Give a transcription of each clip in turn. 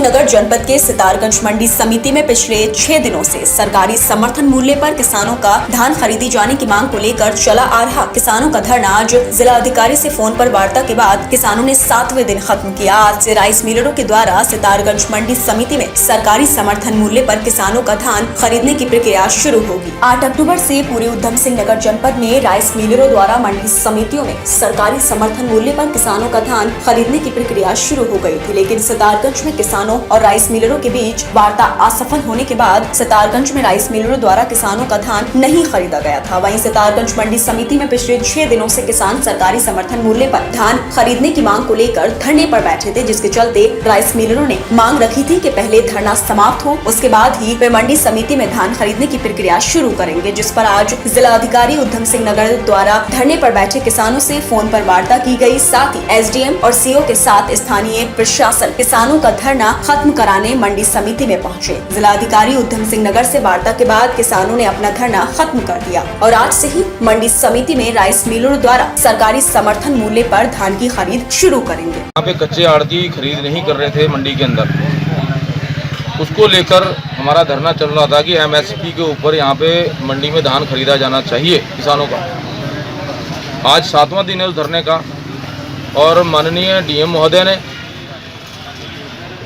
सिंह नगर जनपद के सितारगंज मंडी समिति में पिछले 6 दिनों से सरकारी समर्थन मूल्य पर किसानों का धान खरीदी जाने की मांग को लेकर चला आ रहा किसानों का धरना आज जिला अधिकारी से फोन पर वार्ता के बाद किसानों ने 7वें दिन खत्म किया। आज से राइस मिलरों के द्वारा सितारगंज मंडी समिति में सरकारी समर्थन मूल्य पर किसानों का धान खरीदने की प्रक्रिया शुरू होगी। 8 अक्टूबर से पूरे उधम सिंह नगर जनपद में राइस मिलरों द्वारा मंडी समितियों में सरकारी समर्थन मूल्य पर किसानों का धान खरीदने की प्रक्रिया शुरू हो गई थी, लेकिन सितारगंज में किसानों और राइस मिलरों के बीच वार्ता असफल होने के बाद सितारगंज में राइस मिलरों द्वारा किसानों का धान नहीं खरीदा गया था। वहीं सितारगंज मंडी समिति में पिछले 6 दिनों से किसान सरकारी समर्थन मूल्य पर धान खरीदने की मांग को लेकर धरने पर बैठे थे, जिसके चलते राइस मिलरों ने मांग रखी थी कि पहले धरना समाप्त हो, उसके बाद ही वे मंडी समिति में धान खरीदने की प्रक्रिया शुरू करेंगे, जिस पर आज जिला अधिकारी उधम सिंह नगर द्वारा धरने पर बैठे किसानों से फोन पर वार्ता की गई। साथ ही एसडीएम और सीओ के साथ स्थानीय प्रशासन किसानों का धरना खत्म कराने मंडी समिति में पहुंचे। जिला अधिकारी उधम सिंह नगर से वार्ता के बाद किसानों ने अपना धरना खत्म कर दिया और आज से ही मंडी समिति में राइस मिलरों द्वारा सरकारी समर्थन मूल्य पर धान की खरीद शुरू करेंगे। यहाँ पे कच्चे आड़ती खरीद नहीं कर रहे थे मंडी के अंदर, उसको लेकर हमारा धरना चल रहा था कि एमएसपी के ऊपर यहाँ पे मंडी में धान खरीदा जाना चाहिए किसानों का। आज 7वां दिन है उस धरने का और माननीय डीएम महोदय ने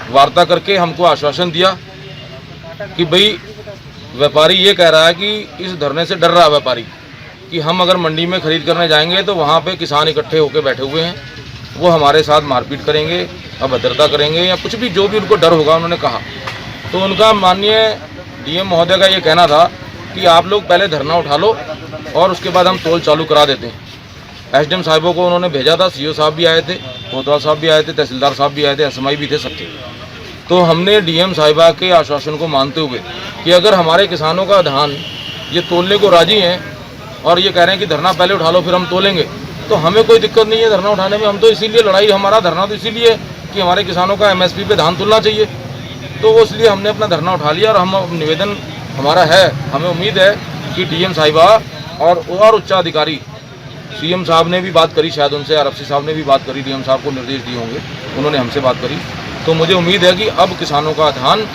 वार्ता करके हमको आश्वासन दिया कि भाई व्यापारी ये कह रहा है कि इस धरने से डर रहा है व्यापारी कि हम अगर मंडी में खरीद करने जाएंगे तो वहाँ पे किसान इकट्ठे होकर बैठे हुए हैं, वो हमारे साथ मारपीट करेंगे, अभद्रता करेंगे या कुछ भी जो भी उनको डर होगा उन्होंने कहा। तो उनका माननीय डीएम महोदय का ये कहना था कि आप लोग पहले धरना उठा लो और उसके बाद हम तोल चालू करा देते हैं। एसडीएम साहिबों को उन्होंने भेजा था, सीओ साहब भी आए थे, कोतवाल साहब भी आए थे, तहसीलदार साहब भी आए थे, एसएमआई भी थे, सब थे। तो हमने डीएम साहिबा के आश्वासन को मानते हुए कि अगर हमारे किसानों का धान ये तोलने को राजी हैं और ये कह रहे हैं कि धरना पहले उठा लो फिर हम तोलेंगे, तो हमें कोई दिक्कत नहीं है धरना उठाने में। हम तो इसीलिए लड़ाई, हमारा धरना तो इसीलिए है कि हमारे किसानों का एमएसपी पे धान तुलना चाहिए, तो वो इसलिए हमने अपना धरना उठा लिया। और हम निवेदन हमारा है, हमें उम्मीद है कि डीएम साहिबा और उच्चाधिकारी सीएम साहब ने भी बात करी, शायद उनसे आरएफसी साहब ने भी बात करी, डीएम साहब को निर्देश दिए होंगे, उन्होंने हमसे बात करी। तो मुझे उम्मीद है कि अब किसानों का धान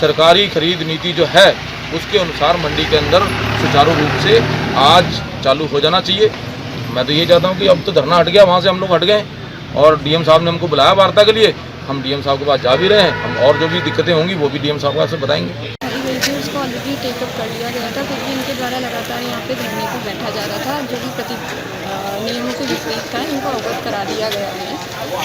सरकारी खरीद नीति जो है उसके अनुसार मंडी के अंदर सुचारू रूप से आज चालू हो जाना चाहिए। मैं तो ये चाहता हूँ कि अब तो धरना हट गया, वहाँ से हम लोग हट गए और डीएम साहब ने हमको बुलाया वार्ता के लिए, हम डीएम साहब के पास जा भी रहे हैं। हम और जो भी दिक्कतें होंगी वो भी डीएम साहब का से बताएंगे। उसको ऑलरेडी टेकअप कर लिया गया था, क्योंकि इनके द्वारा लगातार यहाँ पे धरने को बैठा जा रहा था, जो भी नियमों के विपरीत था, इनको अवगत करा दिया गया है।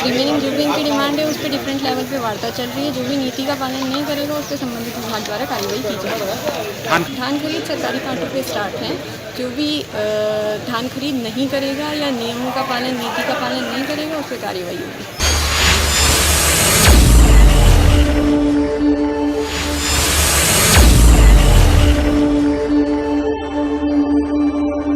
रिमेनिंग जो भी इनकी डिमांड है उस पर डिफरेंट लेवल पे वार्ता चल रही है। जो भी नीति का पालन नहीं करेगा उस पर संबंधित विभाग द्वारा कार्रवाई की जाएगी। धान खरीद सरकारी कांटों पे स्टार्ट है। जो भी धान खरीद नहीं करेगा या नियमों का पालन, नीति का पालन नहीं करेगा उस पर कार्रवाई होगी।